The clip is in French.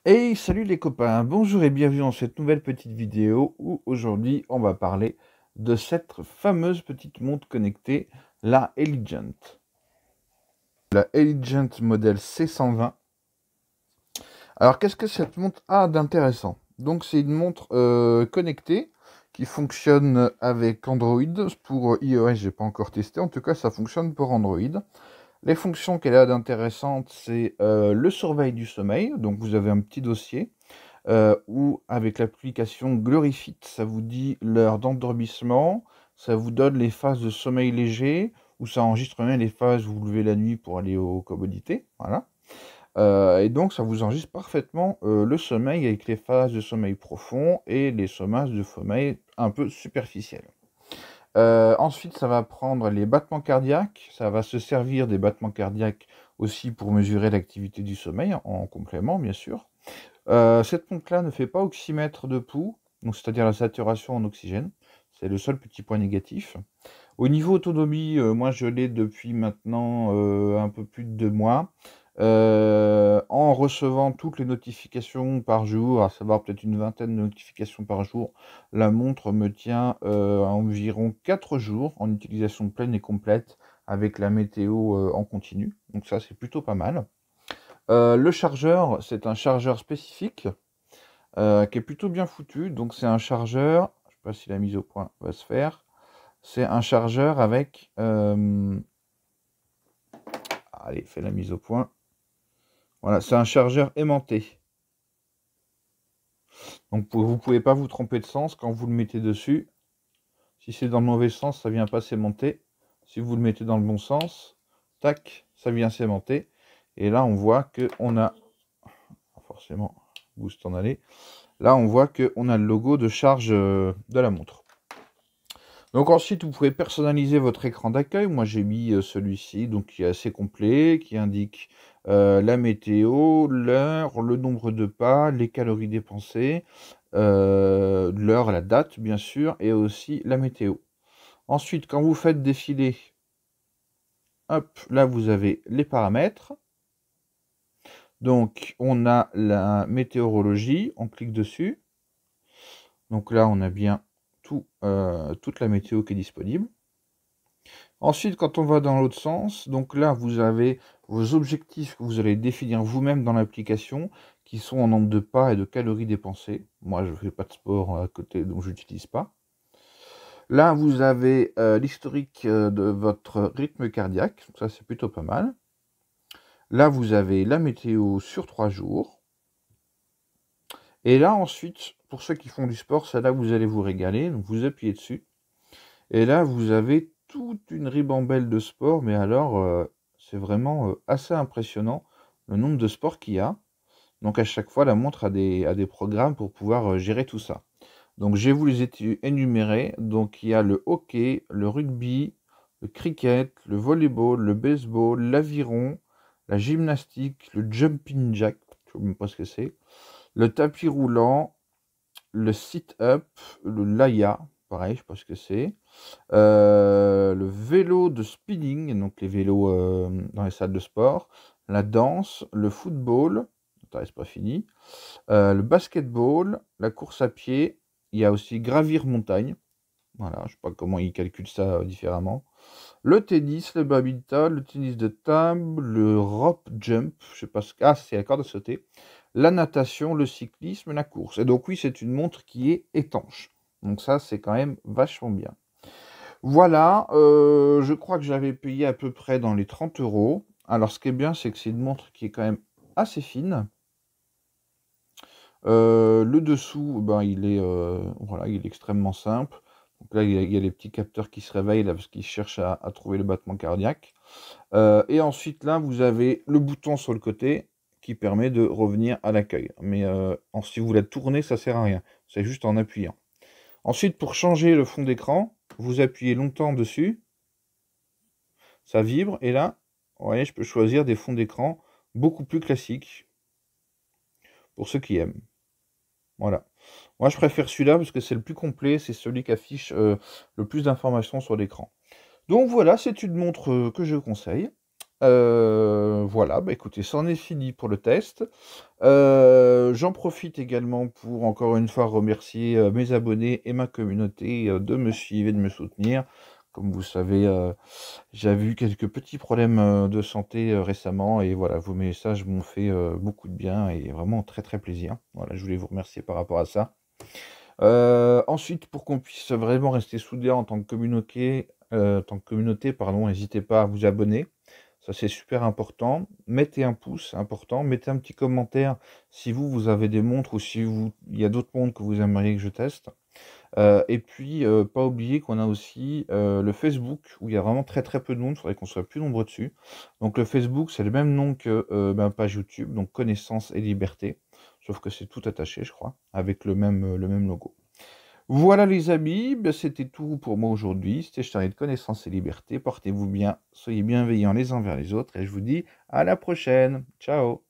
Hey, salut les copains, bonjour et bienvenue dans cette nouvelle petite vidéo où aujourd'hui on va parler de cette fameuse petite montre connectée, la Eligent. La Eligent modèle C120. Alors qu'est-ce que cette montre a d'intéressant? Donc c'est une montre connectée qui fonctionne avec Android. Pour iOS, j'ai pas encore testé, en tout cas ça fonctionne pour Android. Les fonctions qu'elle a d'intéressantes, c'est le surveil du sommeil. Donc vous avez un petit dossier où avec l'application Glorifit, ça vous dit l'heure d'endormissement, ça vous donne les phases de sommeil léger, ou ça enregistre même les phases où vous vous levez la nuit pour aller aux commodités. Voilà. Et donc ça vous enregistre parfaitement le sommeil avec les phases de sommeil profond et les phases de sommeil un peu superficiels. Ensuite, ça va prendre les battements cardiaques, ça va se servir des battements cardiaques aussi pour mesurer l'activité du sommeil, en complément bien sûr. Cette montre-là ne fait pas oxymètre de pouls, donc c'est-à-dire la saturation en oxygène. C'est le seul petit point négatif. Au niveau autonomie, moi je l'ai depuis maintenant un peu plus de 2 mois. En recevant toutes les notifications par jour, à savoir peut-être une vingtaine de notifications par jour, la montre me tient à environ 4 jours en utilisation pleine et complète avec la météo en continu. Donc ça c'est plutôt pas mal. Le chargeur, c'est un chargeur spécifique qui est plutôt bien foutu. Donc c'est un chargeur, je ne sais pas si la mise au point va se faire, c'est un chargeur avec... allez, fais la mise au point. Voilà, c'est un chargeur aimanté. Donc vous ne pouvez pas vous tromper de sens quand vous le mettez dessus. Si c'est dans le mauvais sens, ça vient pas s'aimanter. Si vous le mettez dans le bon sens, tac, ça vient s'aimanter. Et là, on voit qu'on a... Forcément, boost en aller. Là, on voit qu'on a le logo de charge de la montre. Donc ensuite, vous pouvez personnaliser votre écran d'accueil. Moi, j'ai mis celui-ci, donc qui est assez complet, qui indique la météo, l'heure, le nombre de pas, les calories dépensées, l'heure, la date, bien sûr, et aussi la météo. Ensuite, quand vous faites défiler, hop, là, vous avez les paramètres. Donc, on a la météorologie, on clique dessus. Donc là, on a bien toute la météo qui est disponible. Ensuite, quand on va dans l'autre sens, donc là, vous avez vos objectifs que vous allez définir vous-même dans l'application, qui sont en nombre de pas et de calories dépensées. Moi, je ne fais pas de sport à côté, donc je n'utilise pas. Là, vous avez l'historique de votre rythme cardiaque. Ça, c'est plutôt pas mal. Là, vous avez la météo sur 3 jours. Et là, ensuite, pour ceux qui font du sport, c'est là où vous allez vous régaler. Donc, vous appuyez dessus. Et là, vous avez toute une ribambelle de sports, mais alors, c'est vraiment assez impressionnant le nombre de sports qu'il y a. Donc, à chaque fois, la montre a des programmes pour pouvoir gérer tout ça. Donc, je vais vous les énumérer. Donc, il y a le hockey, le rugby, le cricket, le volleyball, le baseball, l'aviron, la gymnastique, le jumping jack, je ne sais même pas ce que c'est, le tapis roulant, le sit-up, le laya, pareil, je ne sais pas ce que c'est, le vélo de speeding, donc les vélos dans les salles de sport, la danse, le football, c'est pas fini, le basketball, la course à pied, il y a aussi gravir montagne, voilà, je ne sais pas comment ils calculent ça différemment, le tennis, le badminton, le tennis de table, le rope jump, je sais pas ce que... Ah, c'est la corde à sauter, la natation, le cyclisme, la course. Et donc oui, c'est une montre qui est étanche. Donc ça, c'est quand même vachement bien. Voilà, je crois que j'avais payé à peu près dans les 30 €. Alors ce qui est bien, c'est que c'est une montre qui est quand même assez fine. Le dessous, ben, voilà, il est extrêmement simple. Donc là, il y a les petits capteurs qui se réveillent là, parce qu'ils cherchent à trouver le battement cardiaque. Et ensuite, là, vous avez le bouton sur le côté qui permet de revenir à l'accueil. Mais si vous la tournez, ça ne sert à rien. C'est juste en appuyant. Ensuite, pour changer le fond d'écran, vous appuyez longtemps dessus. Ça vibre. Et là, vous voyez, je peux choisir des fonds d'écran beaucoup plus classiques. Pour ceux qui aiment. Voilà. Moi, je préfère celui-là parce que c'est le plus complet. C'est celui qui affiche le plus d'informations sur l'écran. Donc voilà, c'est une montre que je conseille. Voilà, bah écoutez, c'en est fini pour le test. J'en profite également pour encore une fois remercier mes abonnés et ma communauté de me suivre et de me soutenir. Comme vous savez, j'avais eu quelques petits problèmes de santé récemment et voilà, vos messages m'ont fait beaucoup de bien et vraiment très très plaisir. Voilà, je voulais vous remercier par rapport à ça. Ensuite, pour qu'on puisse vraiment rester soudés en tant que communauté, pardon, n'hésitez pas à vous abonner. Ça, c'est super important. Mettez un pouce, important. Mettez un petit commentaire si vous avez des montres ou si il y a d'autres montres que vous aimeriez que je teste. Et puis, pas oublier qu'on a aussi le Facebook où il y a vraiment très très peu de monde. Il faudrait qu'on soit plus nombreux dessus. Donc, le Facebook, c'est le même nom que ma page YouTube, donc Connaissance et Liberté. Sauf que c'est tout attaché, je crois, avec le même logo. Voilà les amis, ben, c'était tout pour moi aujourd'hui. C'était Charlie de Connaissance et Liberté. Portez-vous bien, soyez bienveillants les uns vers les autres et je vous dis à la prochaine. Ciao.